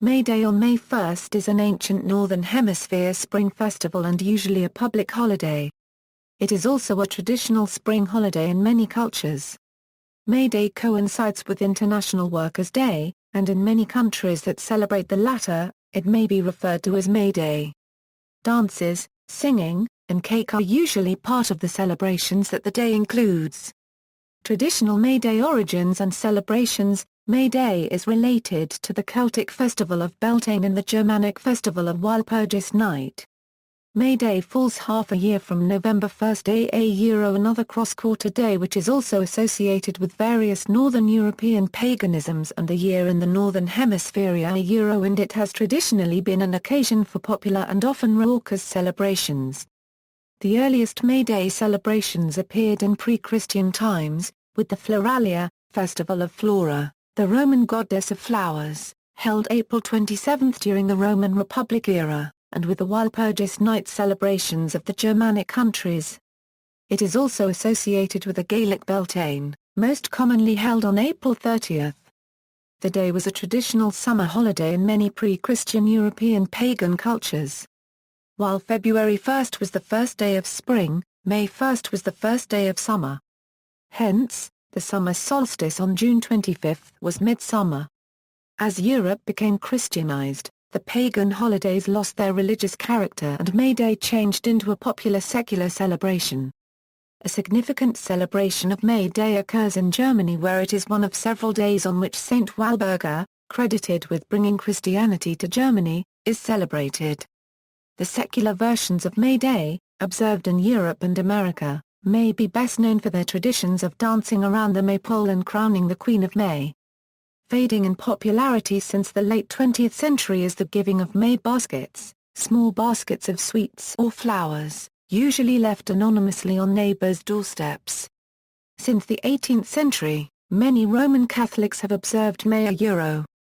May Day on May 1st is an ancient Northern Hemisphere spring festival and usually a public holiday. It is also a traditional spring holiday in many cultures. May Day coincides with International Workers' Day, and in many countries that celebrate the latter, it may be referred to as May Day. Dances, singing, and cake are usually part of the celebrations that the day includes. Traditional May Day origins and celebrations. May Day is related to the Celtic festival of Beltane and the Germanic festival of Walpurgis Night. May Day falls half a year from November 1st another cross-quarter day which is also associated with various Northern European paganisms and the year in the Northern Hemisphere and it has traditionally been an occasion for popular and often raucous celebrations. The earliest May Day celebrations appeared in pre-Christian times, with the Floralia, festival of Flora, the Roman goddess of flowers, held April 27 during the Roman Republic era, and with the Walpurgis Night celebrations of the Germanic countries. It is also associated with the Gaelic Beltane, most commonly held on April 30. The day was a traditional summer holiday in many pre-Christian European pagan cultures. While February 1st was the first day of spring, May 1st was the first day of summer. Hence, the summer solstice on June 25 was midsummer. As Europe became Christianized, the pagan holidays lost their religious character and May Day changed into a popular secular celebration. A significant celebration of May Day occurs in Germany where it is one of several days on which Saint Walburga, credited with bringing Christianity to Germany, is celebrated. The secular versions of May Day, observed in Europe and America, may be best known for their traditions of dancing around the maypole and crowning the Queen of May. Fading in popularity since the late 20th century is the giving of May baskets, small baskets of sweets or flowers, usually left anonymously on neighbors' doorsteps. Since the 18th century, many Roman Catholics have observed May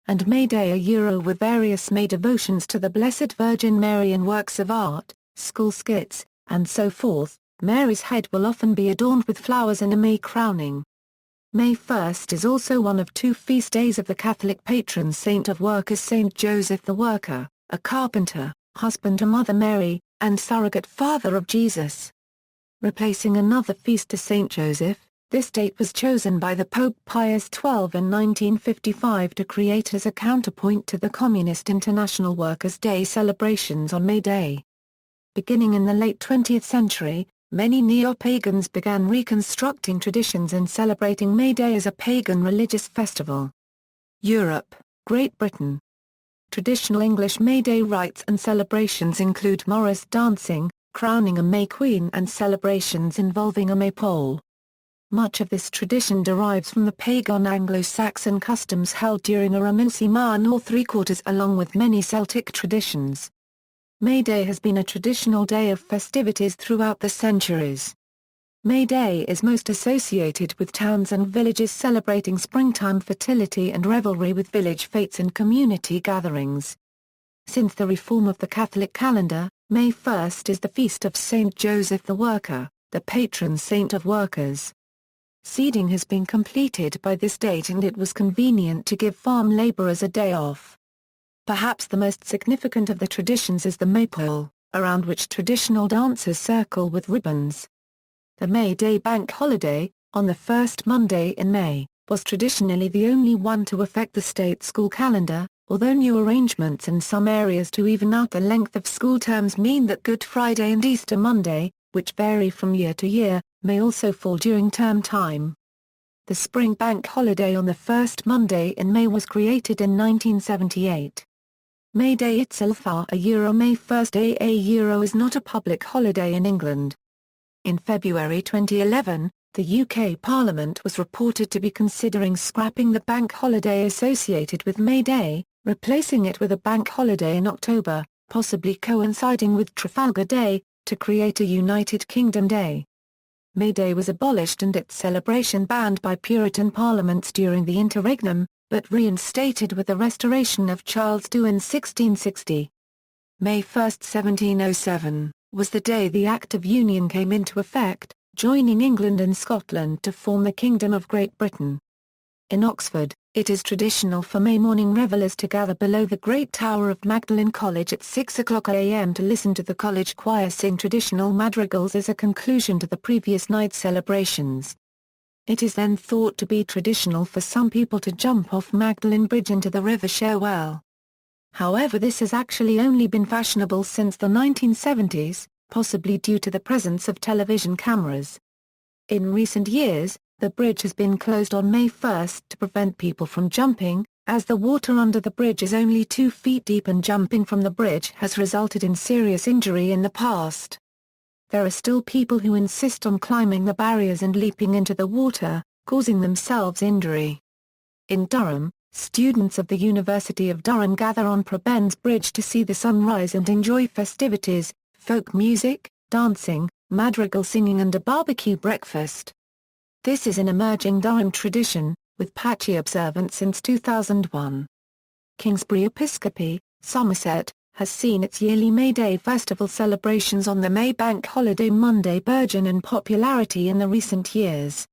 and May Day with various May devotions to the Blessed Virgin Mary in works of art, school skits, and so forth. Mary's head will often be adorned with flowers and a May crowning. May 1st is also one of two feast days of the Catholic patron saint of workers Saint Joseph the Worker, a carpenter, husband to Mother Mary, and surrogate father of Jesus. Replacing another feast to Saint Joseph, this date was chosen by the Pope Pius XII in 1955 to create as a counterpoint to the Communist International Workers' Day celebrations on May Day. Beginning in the late 20th century, many neo-pagans began reconstructing traditions and celebrating May Day as a pagan religious festival. Europe, Great Britain. Traditional English May Day rites and celebrations include Morris dancing, crowning a May Queen and celebrations involving a maypole. Much of this tradition derives from the pagan Anglo-Saxon customs held during a Ramilsimana or three-quarters along with many Celtic traditions. May Day has been a traditional day of festivities throughout the centuries. May Day is most associated with towns and villages celebrating springtime fertility and revelry with village fetes and community gatherings. Since the reform of the Catholic calendar, May 1st is the feast of Saint Joseph the Worker, the patron saint of workers. Seeding has been completed by this date and it was convenient to give farm laborers a day off. Perhaps the most significant of the traditions is the maypole, around which traditional dancers circle with ribbons. The May Day bank holiday, on the first Monday in May, was traditionally the only one to affect the state school calendar, although new arrangements in some areas to even out the length of school terms mean that Good Friday and Easter Monday, which vary from year to year, may also fall during term time. The spring bank holiday on the first Monday in May was created in 1978. May Day itself May 1st is not a public holiday in England. In February 2011, the UK Parliament was reported to be considering scrapping the bank holiday associated with May Day, replacing it with a bank holiday in October, possibly coinciding with Trafalgar Day, to create a United Kingdom Day. May Day was abolished and its celebration banned by Puritan parliaments during the interregnum, but reinstated with the restoration of Charles II in 1660. May 1, 1707, was the day the Act of Union came into effect, joining England and Scotland to form the Kingdom of Great Britain. In Oxford, It is traditional for May morning revelers to gather below the Great Tower of Magdalen College at 6 o'clock a.m. to listen to the college choir sing traditional madrigals as a conclusion to the previous night's celebrations. It is then thought to be traditional for some people to jump off Magdalen Bridge into the River Cherwell. However, this has actually only been fashionable since the 1970s, possibly due to the presence of television cameras. In recent years, the bridge has been closed on May 1 to prevent people from jumping, as the water under the bridge is only 2 feet deep and jumping from the bridge has resulted in serious injury in the past. There are still people who insist on climbing the barriers and leaping into the water, causing themselves injury. In Durham, students of the University of Durham gather on Prebends Bridge to see the sunrise and enjoy festivities, folk music, dancing, madrigal singing and a barbecue breakfast. This is an emerging Durham tradition, with patchy observance since 2001. Kingsbury Episcopi, Somerset, has seen its yearly May Day festival celebrations on the May Bank holiday Monday burgeon in popularity in the recent years.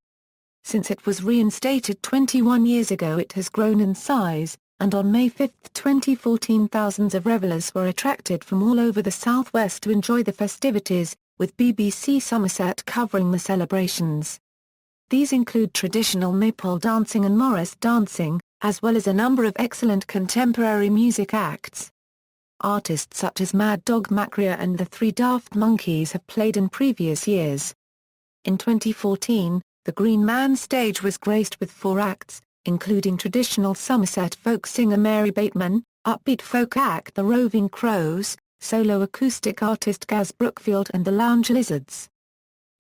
Since it was reinstated 21 years ago, it has grown in size, and on May 5, 2014, thousands of revelers were attracted from all over the southwest to enjoy the festivities, with BBC Somerset covering the celebrations. These include traditional maypole dancing and Morris dancing, as well as a number of excellent contemporary music acts. Artists such as Mad Dog Macria and the Three Daft Monkeys have played in previous years. In 2014, the Green Man stage was graced with 4 acts, including traditional Somerset folk singer Mary Bateman, upbeat folk act The Roving Crows, solo acoustic artist Gaz Brookfield and the Lounge Lizards.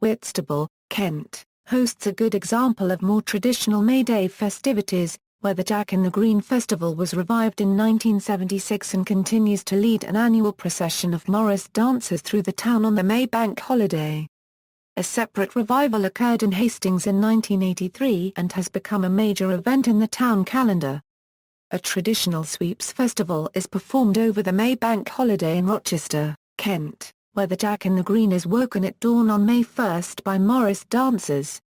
Whitstable, Kent, hosts a good example of more traditional May Day festivities, where the Jack in the Green Festival was revived in 1976 and continues to lead an annual procession of Morris dancers through the town on the May Bank holiday. A separate revival occurred in Hastings in 1983 and has become a major event in the town calendar. A traditional sweeps festival is performed over the May Bank holiday in Rochester, Kent, where the Jack in the Green is woken at dawn on May 1 by Morris dancers.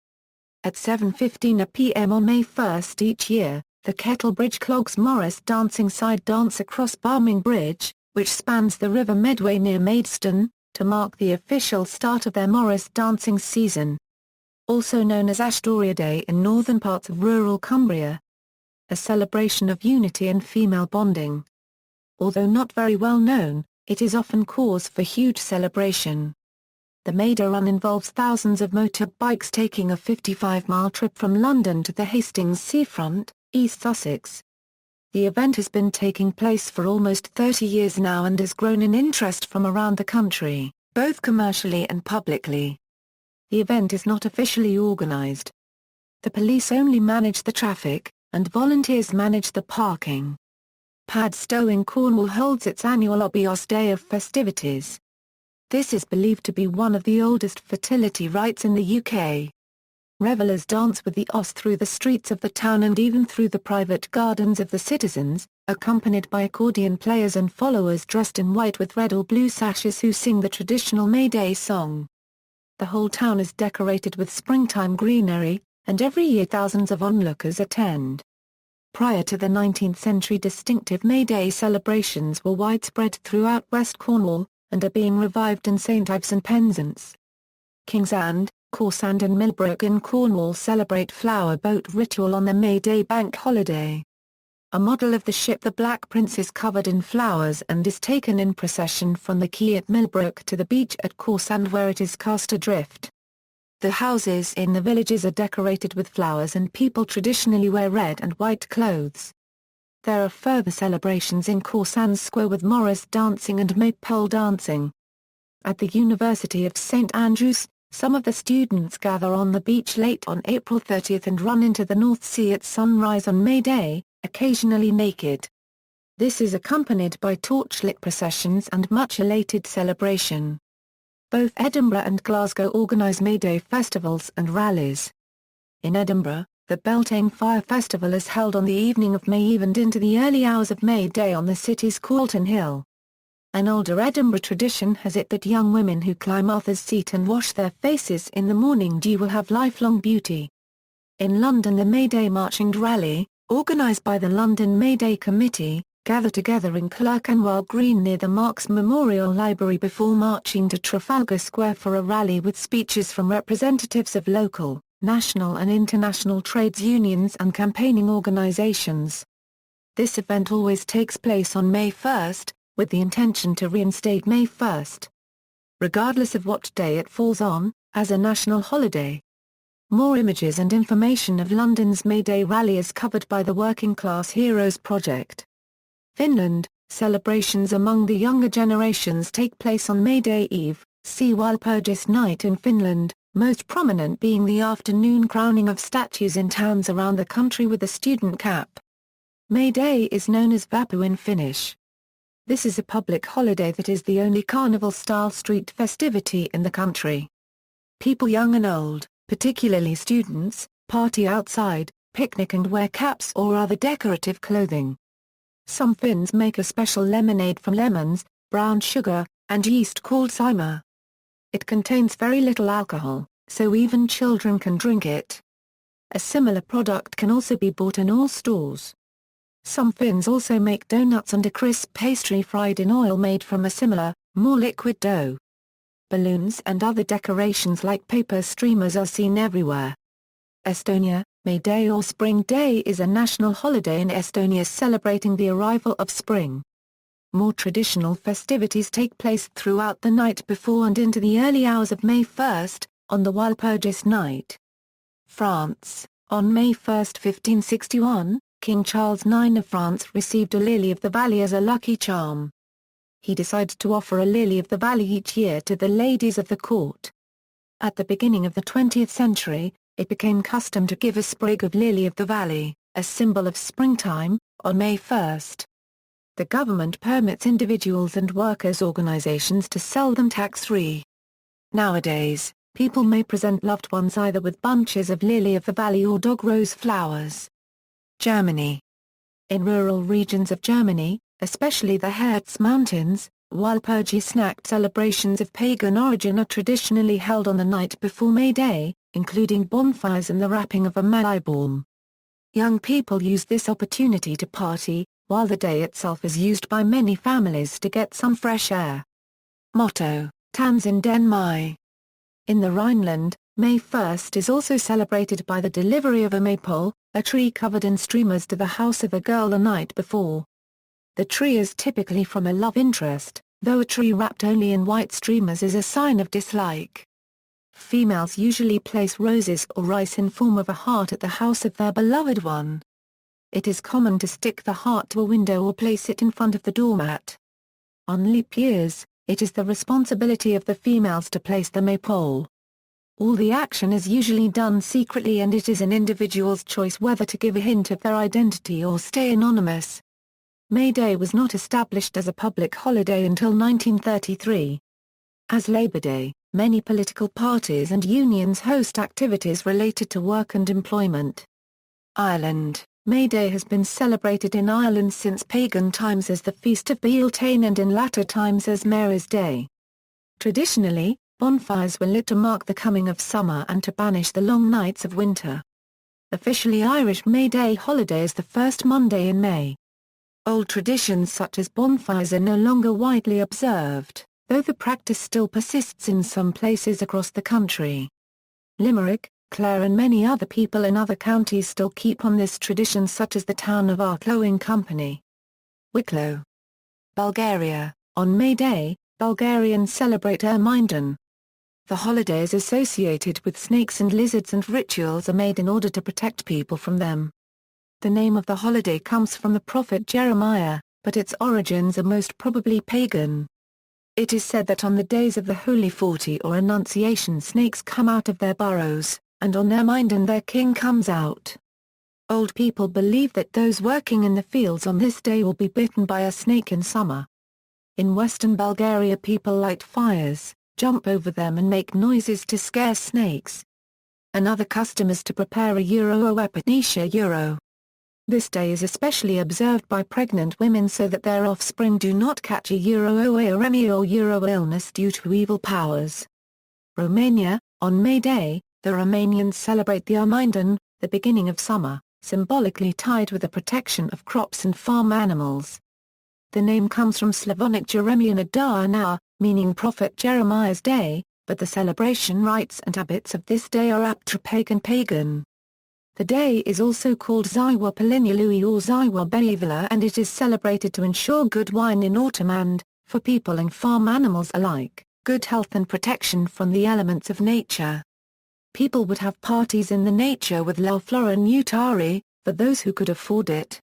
At 7:15 p.m. on May 1 each year, the Kettle Bridge clogs Morris dancing side dance across Barming Bridge, which spans the River Medway near Maidstone, to mark the official start of their Morris dancing season. Also known as Ashdoria Day in northern parts of rural Cumbria. A celebration of unity and female bonding. Although not very well known, it is often cause for huge celebration. The May Day run involves thousands of motorbikes taking a 55-mile trip from London to the Hastings seafront, East Sussex. The event has been taking place for almost 30 years now and has grown in interest from around the country, both commercially and publicly. The event is not officially organised. The police only manage the traffic, and volunteers manage the parking. Padstow in Cornwall holds its annual Obios Day of festivities. This is believed to be one of the oldest fertility rites in the UK. Revellers dance with the Os through the streets of the town and even through the private gardens of the citizens, accompanied by accordion players and followers dressed in white with red or blue sashes who sing the traditional May Day song. The whole town is decorated with springtime greenery, and every year thousands of onlookers attend. Prior to the 19th century, distinctive May Day celebrations were widespread throughout West Cornwall, and are being revived in St Ives and Penzance. Kingsand, Corsand and Millbrook in Cornwall celebrate flower boat ritual on the May Day bank holiday. A model of the ship the Black Prince is covered in flowers and is taken in procession from the quay at Millbrook to the beach at Corsand where it is cast adrift. The houses in the villages are decorated with flowers and people traditionally wear red and white clothes. There are further celebrations in Corsand Square with Morris dancing and maypole dancing. At the University of St Andrews, some of the students gather on the beach late on April 30 and run into the North Sea at sunrise on May Day, occasionally naked. This is accompanied by torchlit processions and much elated celebration. Both Edinburgh and Glasgow organise May Day festivals and rallies. In Edinburgh, the Beltane Fire Festival is held on the evening of May Eve and into the early hours of May Day on the city's Calton Hill. An older Edinburgh tradition has it that young women who climb Arthur's Seat and wash their faces in the morning dew will have lifelong beauty. In London, the May Day March and Rally, organised by the London May Day Committee, gather together in Clerkenwell Green near the Marx Memorial Library before marching to Trafalgar Square for a rally with speeches from representatives of local, national and international trades unions and campaigning organisations. This event always takes place on May 1st, with the intention to reinstate May 1st, regardless of what day it falls on, as a national holiday. More images and information of London's May Day rally is covered by the Working Class Heroes Project. Finland, celebrations among the younger generations take place on May Day Eve, see Walpurgis Night in Finland, most prominent being the afternoon crowning of statues in towns around the country with a student cap. May Day is known as Vappu in Finnish. This is a public holiday that is the only carnival-style street festivity in the country. People young and old, particularly students, party outside, picnic and wear caps or other decorative clothing. Some Finns make a special lemonade from lemons, brown sugar, and yeast called sima. It contains very little alcohol, so even children can drink it. A similar product can also be bought in all stores. Some Finns also make donuts and a crisp pastry fried in oil made from a similar, more liquid dough. Balloons and other decorations like paper streamers are seen everywhere. Estonia, May Day or Spring Day is a national holiday in Estonia celebrating the arrival of spring. More traditional festivities take place throughout the night before and into the early hours of May 1st, on the Walpurgis Night. France, on May 1, 1561, King Charles IX of France received a lily of the valley as a lucky charm. He decided to offer a lily of the valley each year to the ladies of the court. At the beginning of the 20th century, it became custom to give a sprig of lily of the valley, a symbol of springtime, on May 1st. The government permits individuals and workers' organizations to sell them tax-free. Nowadays, people may present loved ones either with bunches of lily of the valley or dog rose flowers. Germany. In rural regions of Germany, especially the Harz Mountains, Walpurgisnacht celebrations of pagan origin are traditionally held on the night before May Day, including bonfires and the wrapping of a Maibaum. Young people use this opportunity to party, while the day itself is used by many families to get some fresh air. Motto, Tanzen den Mai. In the Rhineland, May 1st is also celebrated by the delivery of a maypole, a tree covered in streamers to the house of a girl the night before. The tree is typically from a love interest, though a tree wrapped only in white streamers is a sign of dislike. Females usually place roses or rice in form of a heart at the house of their beloved one. It is common to stick the heart to a window or place it in front of the doormat. On leap years, it is the responsibility of the females to place the maypole. All the action is usually done secretly and it is an individual's choice whether to give a hint of their identity or stay anonymous. May Day was not established as a public holiday until 1933. As Labor Day, many political parties and unions host activities related to work and employment. Ireland, May Day has been celebrated in Ireland since pagan times as the Feast of Beltane and in latter times as Mary's Day. Traditionally, bonfires were lit to mark the coming of summer and to banish the long nights of winter. Officially Irish May Day holiday is the first Monday in May. Old traditions such as bonfires are no longer widely observed, though the practice still persists in some places across the country. Limerick, Clare and many other people in other counties still keep on this tradition such as the town of Arklow in Company. Wicklow. Bulgaria, on May Day, Bulgarians celebrate Ermindon. The holiday is associated with snakes and lizards and rituals are made in order to protect people from them. The name of the holiday comes from the prophet Jeremiah, but its origins are most probably pagan. It is said that on the days of the Holy 40 or Annunciation snakes come out of their burrows, and on Ermindon their king comes out. Old people believe that those working in the fields on this day will be bitten by a snake in summer. In western Bulgaria people light fires, jump over them and make noises to scare snakes. Another custom is to prepare a euro or epidnesia euro. This day is especially observed by pregnant women so that their offspring do not catch a euro-oeremia or euro illness due to evil powers. Romania, on May Day, the Romanians celebrate the Ermindon, the beginning of summer. symbolically tied with the protection of crops and farm animals. The name comes from Slavonic Jeremian Adar, meaning Prophet Jeremiah's Day, but the celebration rites and habits of this day are apotropaic and pagan. The day is also called Ziwa Palinului or Ziwa Beivula, and it is celebrated to ensure good wine in autumn and, for people and farm animals alike, good health and protection from the elements of nature. People would have parties in the nature with La Flora Nutari, for those who could afford it.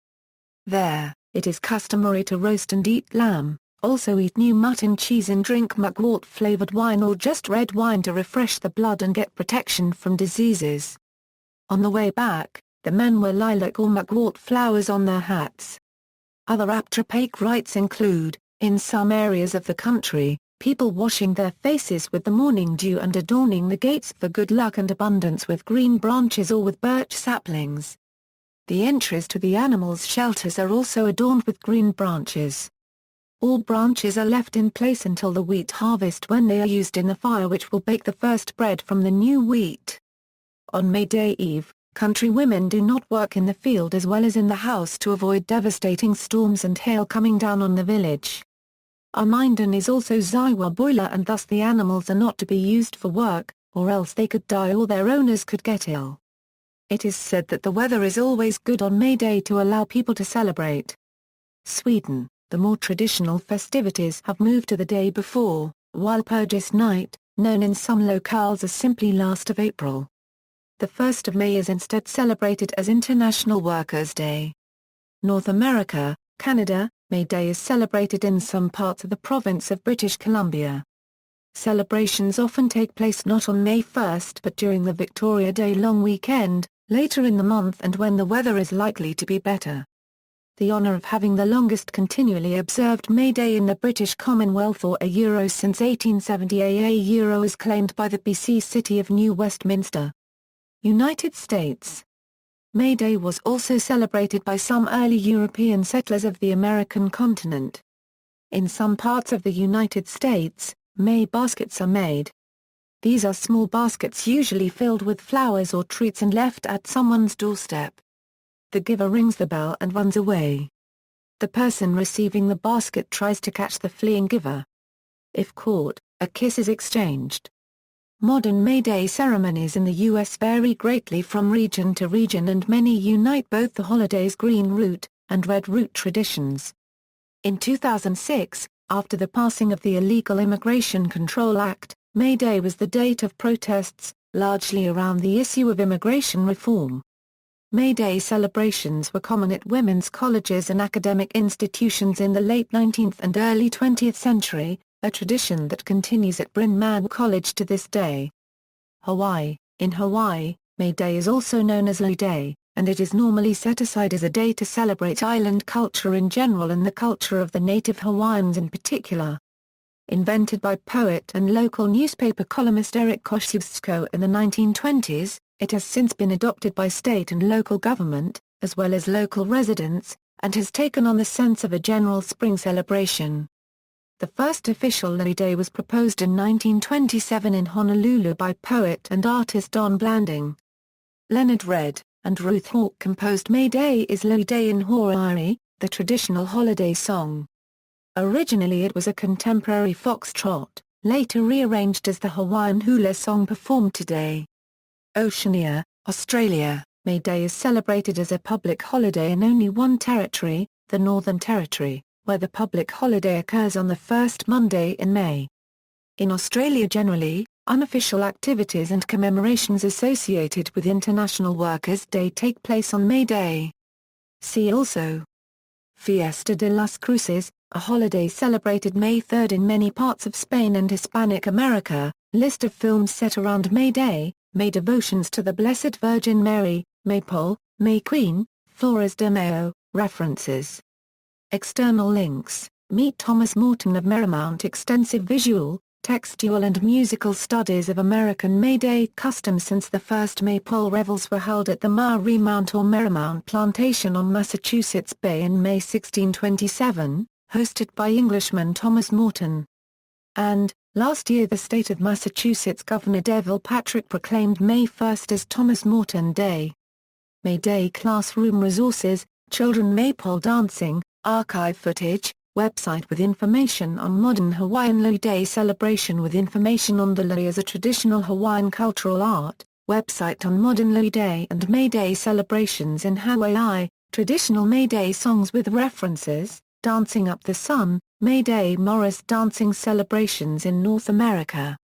There, it is customary to roast and eat lamb, also eat new mutton cheese and drink mugwort-flavored wine or just red wine to refresh the blood and get protection from diseases. On the way back, the men wear lilac or mugwort flowers on their hats. Other apotropaic rites include, in some areas of the country, people washing their faces with the morning dew and adorning the gates for good luck and abundance with green branches or with birch saplings. The entries to the animals' shelters are also adorned with green branches. All branches are left in place until the wheat harvest, when they are used in the fire which will bake the first bread from the new wheat. On May Day Eve, country women do not work in the field as well as in the house to avoid devastating storms and hail coming down on the village. Armainden is also Ziwa Boiler, and thus the animals are not to be used for work, or else they could die or their owners could get ill. It is said that the weather is always good on May Day to allow people to celebrate. Sweden, the more traditional festivities have moved to the day before, Walpurgis Night, known in some locales as simply last of April. The 1st of May is instead celebrated as International Workers' Day. North America, Canada, May Day is celebrated in some parts of the province of British Columbia. Celebrations often take place not on May 1st but during the Victoria Day long weekend, later in the month and when the weather is likely to be better. The honour of having the longest continually observed May Day in the British Commonwealth or a Euro since 1870 a Euro is claimed by the BC city of New Westminster. United States. May Day was also celebrated by some early European settlers of the American continent. In some parts of the United States, May baskets are made. These are small baskets usually filled with flowers or treats and left at someone's doorstep. The giver rings the bell and runs away. The person receiving the basket tries to catch the fleeing giver. If caught, a kiss is exchanged. Modern May Day ceremonies in the U.S. vary greatly from region to region, and many unite both the holiday's green root and red root traditions. In 2006, after the passing of the Illegal Immigration Control Act, May Day was the date of protests, largely around the issue of immigration reform. May Day celebrations were common at women's colleges and academic institutions in the late 19th and early 20th century, a tradition that continues at Bryn Mawr College to this day. Hawaii. In Hawaii, May Day is also known as Lau Day, and it is normally set aside as a day to celebrate island culture in general and the culture of the native Hawaiians in particular. Invented by poet and local newspaper columnist Eric Kosciuszko in the 1920s, it has since been adopted by state and local government, as well as local residents, and has taken on the sense of a general spring celebration. The first official Lau Day was proposed in 1927 in Honolulu by poet and artist Don Blanding. Leonard Red and Ruth Hawk composed May Day is Lau Day in Hawaii, the traditional holiday song. Originally it was a contemporary foxtrot, later rearranged as the Hawaiian hula song performed today. Oceania, Australia, May Day is celebrated as a public holiday in only one territory, the Northern Territory, where the public holiday occurs on the first Monday in May. In Australia generally, unofficial activities and commemorations associated with International Workers' Day take place on May Day. See also Fiesta de las Cruces, a holiday celebrated May 3 in many parts of Spain and Hispanic America, list of films set around May Day, May devotions to the Blessed Virgin Mary, Maypole, May Queen, Flores de Mayo, references. External links, meet Thomas Morton of Merrimount. Extensive visual, textual and musical studies of American May Day customs since the first Maypole revels were held at the Merrimount or Merrimount Plantation on Massachusetts Bay in May 1627, hosted by Englishman Thomas Morton. And, last year the state of Massachusetts Governor Devil Patrick proclaimed May 1 as Thomas Morton Day. May Day classroom resources, children maypole dancing, archive footage, website with information on modern Hawaiian Lui Day celebration with information on the Lui as a traditional Hawaiian cultural art, website on modern Lui Day and May Day celebrations in Hawaii, traditional May Day songs with references, Dancing Up the Sun, May Day Morris dancing celebrations in North America.